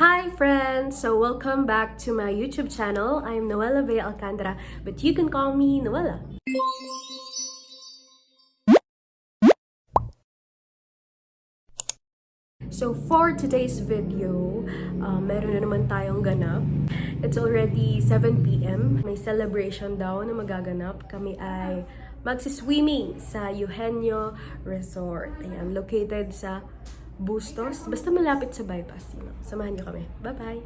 Hi friends! So welcome back to my YouTube channel. I'm Noella Vea Alcantara, but you can call me Noella. So for today's video, meron na naman tayong ganap. It's already 7 p.m. May celebration daw na magaganap. Kami ay magsiswimming sa Eugenio Resort. Ayan, located sa Bustos. Basta malapit sa bypass. Samahan niyo kami. Bye-bye!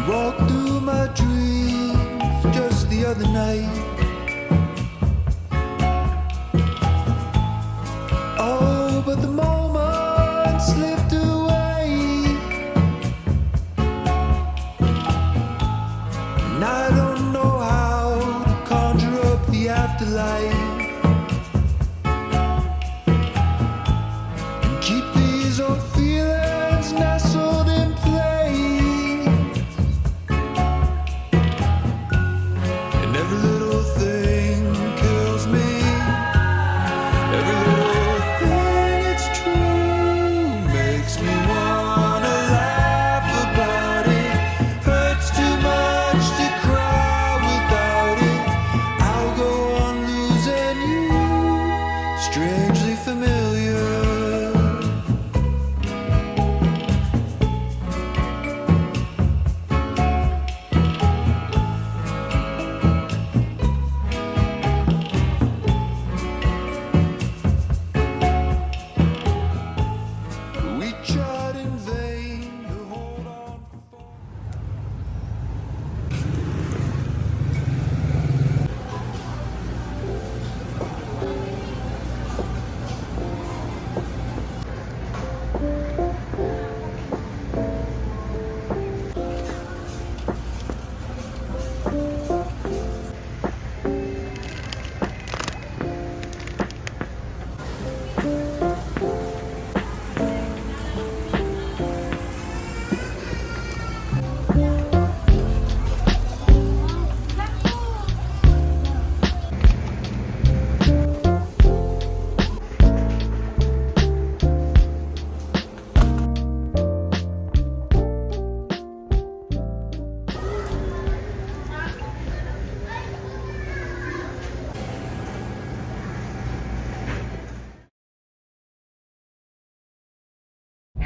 Walked through my dreams just the other night. Oh, but the moment slipped away, and I don't know how to conjure up the afterlife and keep these old feelings nestled in place. Every little thing kills me. Every little thing, it's true, makes me wanna laugh about it. Hurts too much to cry without it. I'll go on losing you, strangely familiar. We tried in vain to hold on.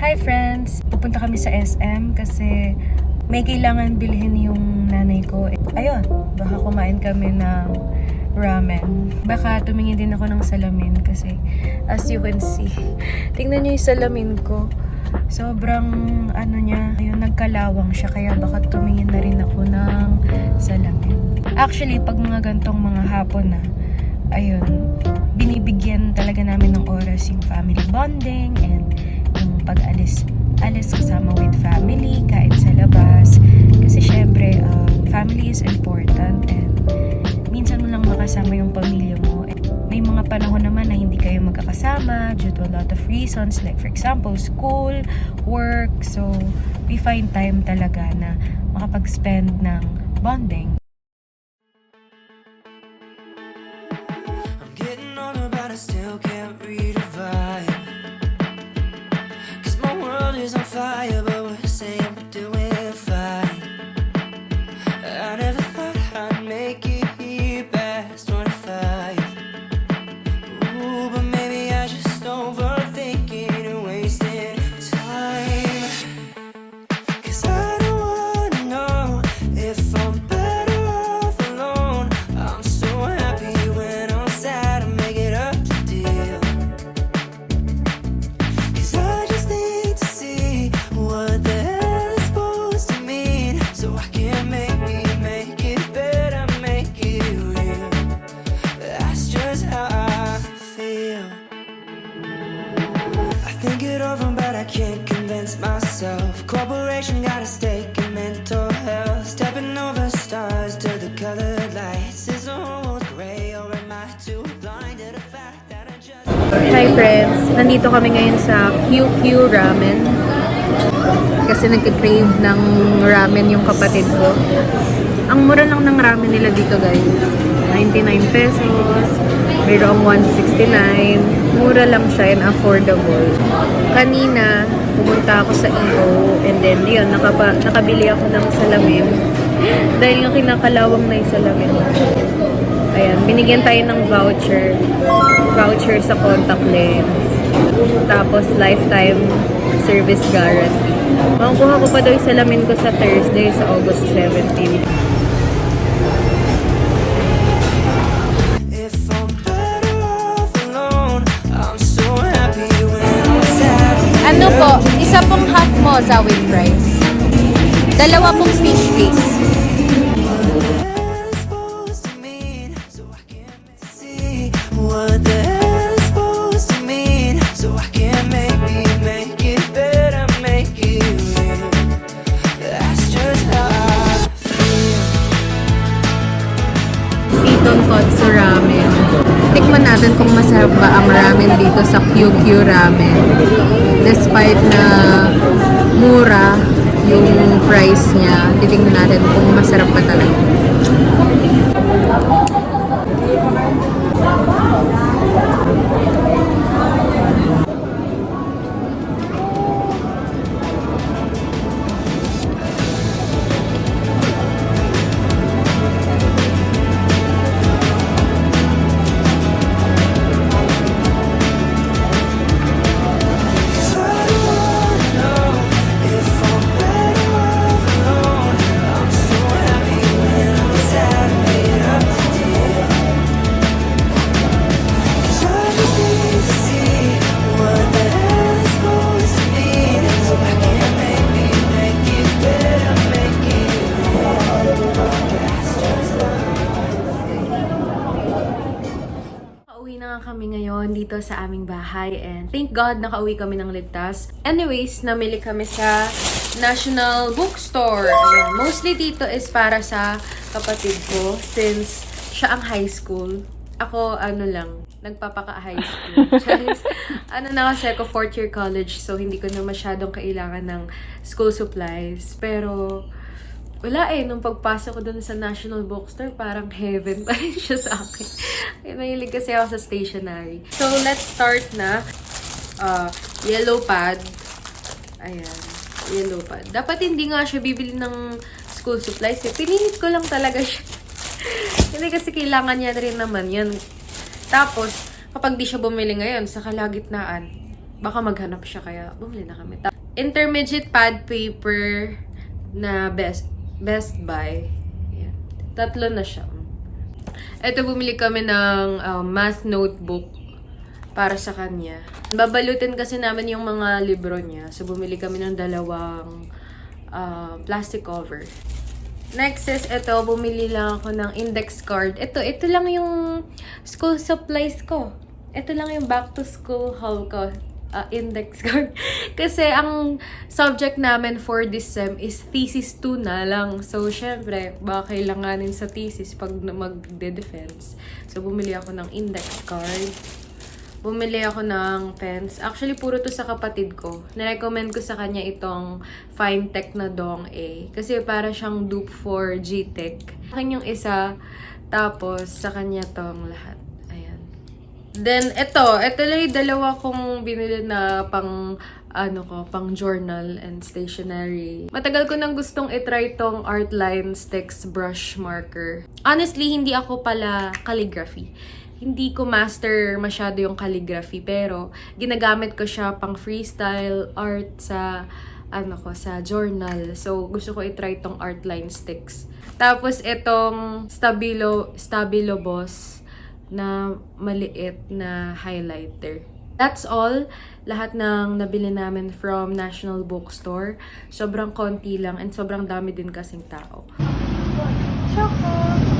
Hi friends! Pupunta kami sa SM kasi may kailangan bilhin yung nanay ko. Ayun, baka kumain kami ng ramen. Baka tumingin din ako ng salamin kasi as you can see, tingnan nyo yung salamin ko. Sobrang ayun, nagkalawang siya kaya baka tumingin na rin ako ng salamin. Actually, pag mga gantong mga hapon na, ayun, binibigyan talaga namin ng oras yung family bonding and yung pag-alis kasama with family, kain sa labas. Kasi syempre, family is important and minsan mo lang makasama yung pamilya mo. May mga panahon naman na hindi kayo magkakasama due to a lot of reasons, like for example, school, work. So, we find time talaga na makapag-spend ng bonding. I'm getting older, but I still can't read a vibe. 'Cause my world is on fire, but we're saying we're doing fine. I never thought I'd make it here past 25. Ooh, but maybe I just overthinking and wasting time. 'Cause I don't wanna know if I'm better off alone. I'm so happy when I'm sad and make it up to deal. 'Cause I just need to see what friends, nandito kami ngayon sa QQ Ramen. Kasi nagka-crave ng ramen yung kapatid ko. Ang mura lang ng ramen nila dito guys. 99 pesos. Mayroong 169. Mura lang siya and affordable. Kanina, pumunta ako sa EO and then yun, nakabili ako ng salamin. Dahil nga kinakalawang na yung salamin. Ayan, binigyan tayo ng voucher. Voucher sa contact lens. Tapos, lifetime service guarantee. Makukuha ko pa daw yung salamin ko sa Thursday sa August 17. If I'm better off alone, I'm so happy when I'm sad. Ano po, isa pong half moza with rice. Dalawa pong fish cakes. Supposed to mean, so I can't see what the hell is supposed to mean, so I can maybe make it better, make it real. That's just how I feel. Seaton Kotsu Ramen. Tikman natin kung masarap ba ang ramen dito sa QQ Ramen. Despite na mura yung price niya, titingnan natin kung masarap pa talaga. Cause I wanna know if I'm better off alone. I'm so happy when I'm sad, made up to deal. Cause I just need to see what the hell is supposed to mean, so I can maybe make it better, make it real. That's just how Pauwi na nga kami ngayon dito sa aming bahay and thank God nakauwi kami ng ligtas. Anyways, namili kami sa National Bookstore. Ayan. Mostly dito is para sa kapatid ko since siya ang high school. Ako, ano lang, nagpapaka-high school. Since, na kasi ako 4th year college so hindi ko na masyadong kailangan ng school supplies. Pero, wala nung pagpasok ko dun sa National Bookstore, parang heaven pa rin siya sa akin. Ay, mahilig kasi ako sa stationery. So, let's start na. Yellow pad. Ayan, yellow pad. Dapat hindi nga siya bibili ng school supplies. Pinilit ko lang talaga siya. Hindi kasi kailangan niya rin naman yan. Tapos, kapag di siya bumili ngayon sa kalagitnaan, baka maghanap siya kaya bumili na kami. Intermediate pad paper na Best Buy. Yan. 3 na siya. Ito, bumili kami ng math notebook para sa kanya. Babalutin kasi namin yung mga libro niya. So, bumili kami ng 2 plastic cover. Next is ito, bumili lang ako ng index card. Ito lang yung school supplies ko. Ito lang yung back to school haul ko. Index card. Kasi ang subject namin for this sem is thesis 2 na lang. So, syempre, baka kailanganin sa thesis pag magde-defense. So, bumili ako ng index card. Bumili ako ng pens. Actually, puro to sa kapatid ko. Nirecommend ko sa kanya itong Finetech na Dong A. Kasi para siyang dupe for GTech. Akin yung isa. Tapos, sa kanya tong lahat. Then, ito lang yung 2 kong binili na pang journal and stationery. Matagal ko nang gustong itry tong Artline Sticks Brush Marker. Honestly, hindi ako pala calligraphy. Hindi ko master masyado yung calligraphy, pero ginagamit ko siya pang freestyle art sa sa journal. So, gusto ko itry tong Artline Sticks. Tapos, itong Stabilo Boss na maliit na highlighter. That's all. Lahat ng nabili namin from National Bookstore. Sobrang konti lang and sobrang dami din kasing tao. Choco!